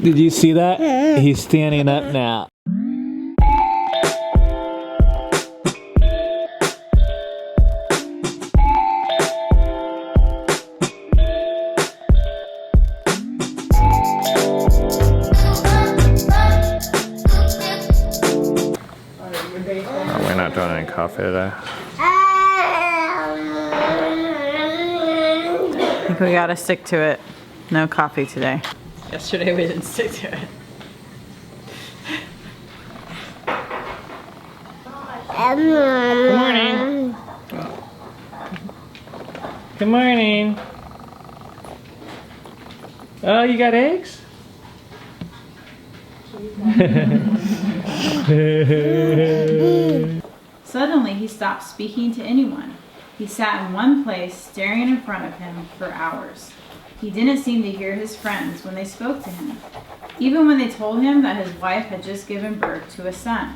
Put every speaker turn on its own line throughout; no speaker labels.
Did you see that? He's standing up now. We're not doing any coffee today.
I think we gotta stick to it. No coffee today. Yesterday we didn't stick to it. Good morning.
Good morning. Oh, you got eggs?
Suddenly he stopped speaking to anyone. He sat in one place, staring in front of him for hours. He didn't seem to hear his friends when they spoke to him, even when they told him that his wife had just given birth to a son.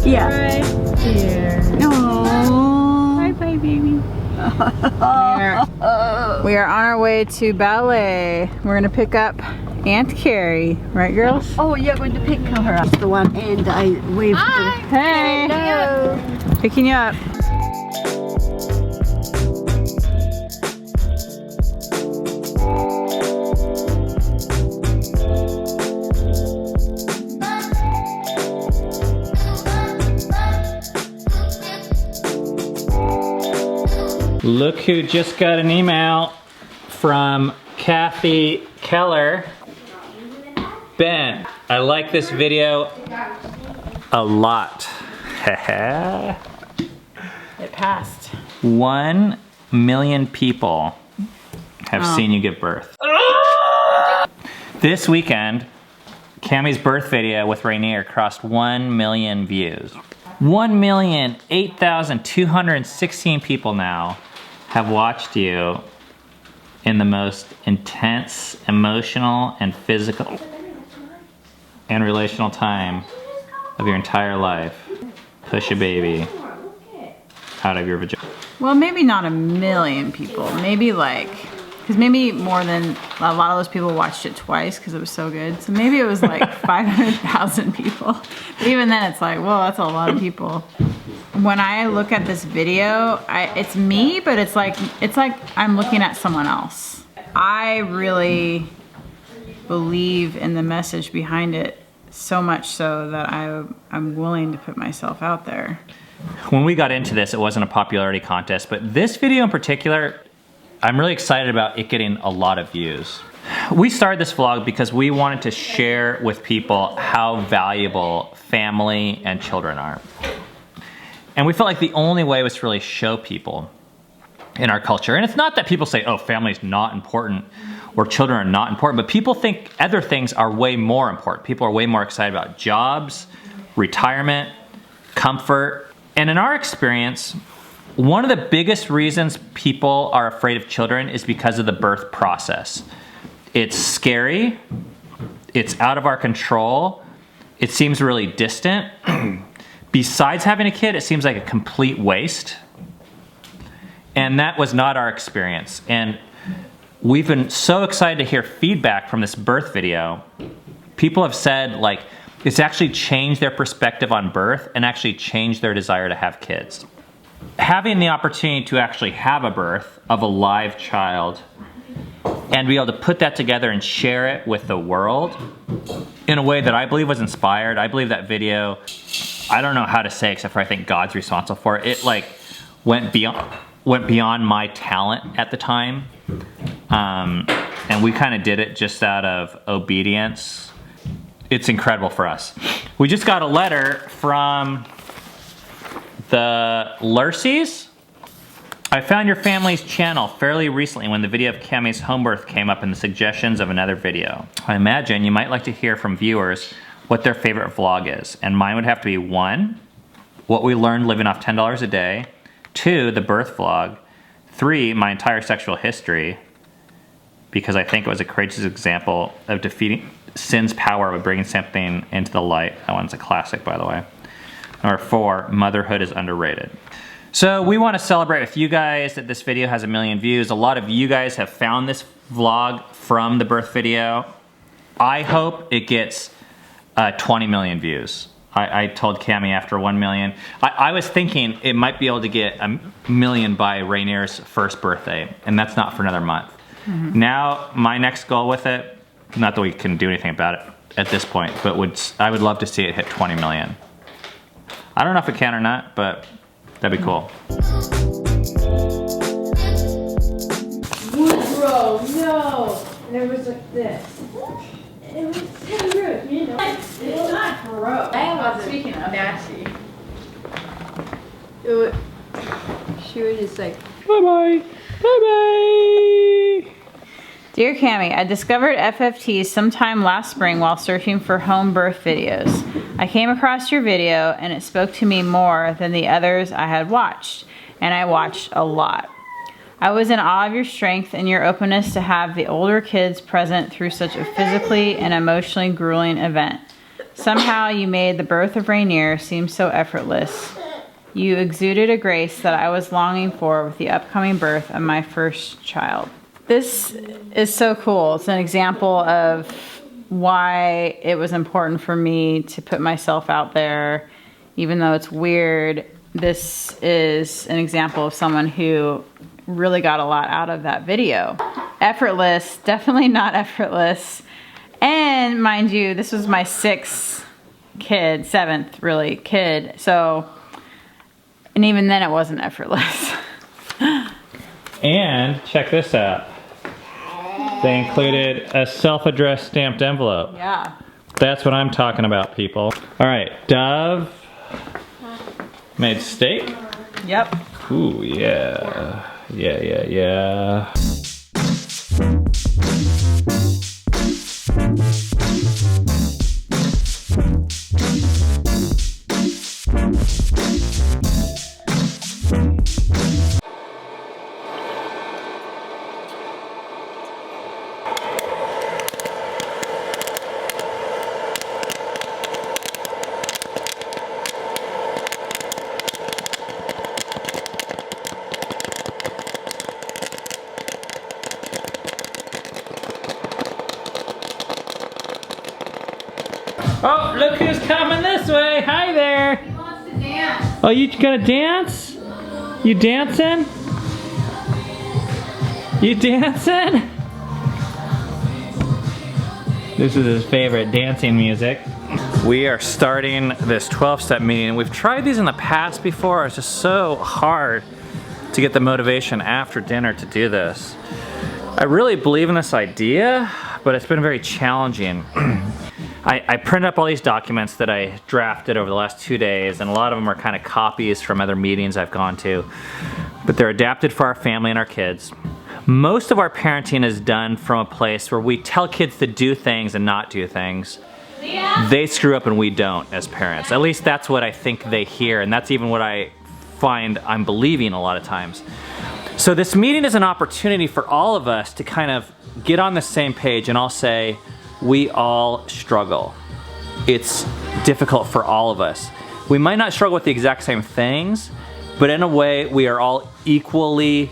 Yeah. Right here. Aww. Bye-bye, baby. We are on our way to Ballet. We're gonna pick up Aunt Carrie, right, girls?
Oh, you're going to pick her up, the one, and I waved.
Hey!
Hello.
Picking you up.
Look who just got an email from Kathy Keller. Ben, I like this video a lot.
It passed.
1 million people have seen you give birth. This weekend, Cammie's birth video with Rainier crossed 1 million views. 1,008,216 people now have watched you in the most intense, emotional, and physical and relational time of your entire life. Push a baby out of your vagina.
Well, maybe not 1 million people. Maybe like, because maybe more than, a lot of those people watched it twice because it was so good. So maybe it was like 500,000 people. But even then it's like, whoa, that's a lot of people. When I look at this video, it's me, but it's like I'm looking at someone else. I really believe in the message behind it, so much so that I'm willing to put myself out there.
When we got into this, it wasn't a popularity contest, but this video in particular, I'm really excited about it getting a lot of views. We started this vlog because we wanted to share with people how valuable family and children are. And we felt like the only way was to really show people in our culture. And it's not that people say, oh, family's not important or children are not important, but people think other things are way more important. People are way more excited about jobs, retirement, comfort. And in our experience, one of the biggest reasons people are afraid of children is because of the birth process. It's scary, it's out of our control, it seems really distant. Besides having a kid, it seems like a complete waste. And that was not our experience. And we've been so excited to hear feedback from this birth video. People have said, like, it's actually changed their perspective on birth and actually changed their desire to have kids. Having the opportunity to actually have a birth of a live child and be able to put that together and share it with the world in a way that I believe was inspired. I believe that video, I don't know how to say except for I think God's responsible for it. It like went beyond my talent at the time. And we kind of did it just out of obedience. It's incredible for us. We just got a letter from the Lurseys. I found your family's channel fairly recently when the video of Cammie's home birth came up in the suggestions of another video. I imagine you might like to hear from viewers what their favorite vlog is. And mine would have to be 1, what we learned living off $10 a day. 2, the birth vlog. 3, my entire sexual history, because I think it was a courageous example of defeating sin's power by bringing something into the light. That one's a classic, by the way. Number 4, motherhood is underrated. So we want to celebrate with you guys that this video has 1 million views. A lot of you guys have found this vlog from the birth video. I hope it gets 20 million views. I told Cammie after 1 million. I was thinking it might be able to get 1 million by Rainier's first birthday, and that's not for another month. Now, my next goal with it, not that we can do anything about it at this point, but I would love to see it hit 20 million. I don't know if it can or not, but that'd be cool.
Woodrow, no! And it was like this. It was kind of rude, you know.
It's not gross. Speaking of nasty.
She was just like,
Bye-bye. Bye-bye.
Dear Cammie, I discovered FFTs sometime last spring while searching for home birth videos. I came across your video and it spoke to me more than the others I had watched, and I watched a lot. I was in awe of your strength and your openness to have the older kids present through such a physically and emotionally grueling event. Somehow you made the birth of Rainier seem so effortless. You exuded a grace that I was longing for with the upcoming birth of my first child. This is so cool. It's an example of why it was important for me to put myself out there, even though it's weird. This is an example of someone who really got a lot out of that video. Effortless, definitely not effortless. And mind you, this was my 6th kid, 7th really kid. So, and even then it wasn't effortless.
And check this out. They included a self-addressed stamped envelope.
Yeah.
That's what I'm talking about, people. All right, Dove made steak.
Yep.
Ooh, yeah. Yeah. Oh, look who's coming this way. Hi there.
He wants to dance.
Oh, you gonna dance? You dancing? You dancing? This is his favorite dancing music. We are starting this 12-step meeting. We've tried these in the past before. It's just so hard to get the motivation after dinner to do this. I really believe in this idea, but it's been very challenging. I printed up all these documents that I drafted over the last 2 days, and a lot of them are kind of copies from other meetings I've gone to, but they're adapted for our family and our kids. Most of our parenting is done from a place where we tell kids to do things and not do things. They screw up and we don't as parents. At least that's what I think they hear, and that's even what I find I'm believing a lot of times. So this meeting is an opportunity for all of us to kind of get on the same page, and I'll say, we all struggle. It's difficult for all of us. We might not struggle with the exact same things, but in a way, we are all equally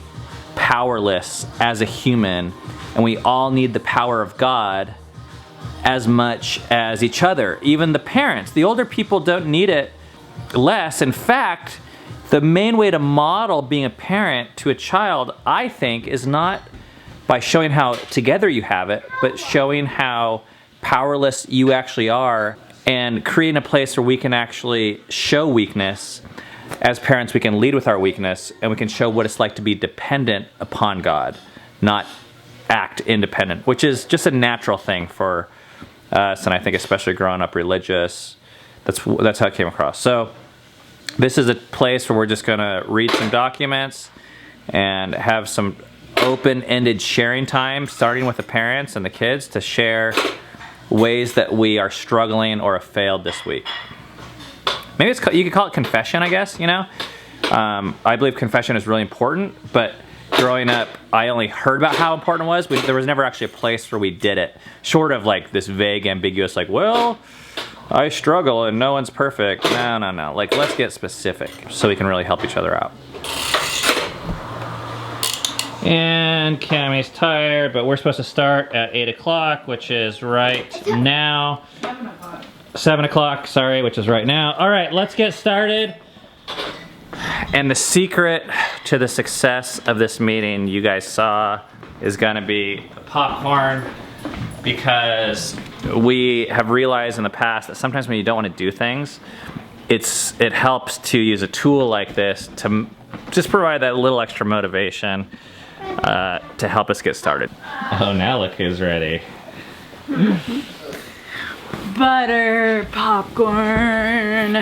powerless as a human, and we all need the power of God as much as each other. Even the parents, the older people don't need it less. In fact, the main way to model being a parent to a child, I think, is not by showing how together you have it, but showing how powerless you actually are, and creating a place where we can actually show weakness. As parents, we can lead with our weakness, and we can show what it's like to be dependent upon God, not act independent, which is just a natural thing for us, and I think especially growing up religious, that's how it came across. So this is a place where we're just gonna read some documents and have some open-ended sharing time, starting with the parents and the kids, to share ways that we are struggling or have failed this week. Maybe you could call it confession, I guess, you know? I believe confession is really important, but growing up, I only heard about how important it was. There was never actually a place where we did it, short of like this vague, ambiguous, like, well, I struggle and no one's perfect. No, no, no. Like, let's get specific so we can really help each other out. And Cammie's tired, but we're supposed to start at 8 o'clock, which is right now.
7 o'clock.
7 o'clock, sorry, which is right now. All right, let's get started. And the secret to the success of this meeting you guys saw is gonna be popcorn, because we have realized in the past that sometimes when you don't want to do things, it helps to use a tool like this to just provide that little extra motivation to help us get started. Oh, now look who's ready.
Butter popcorn.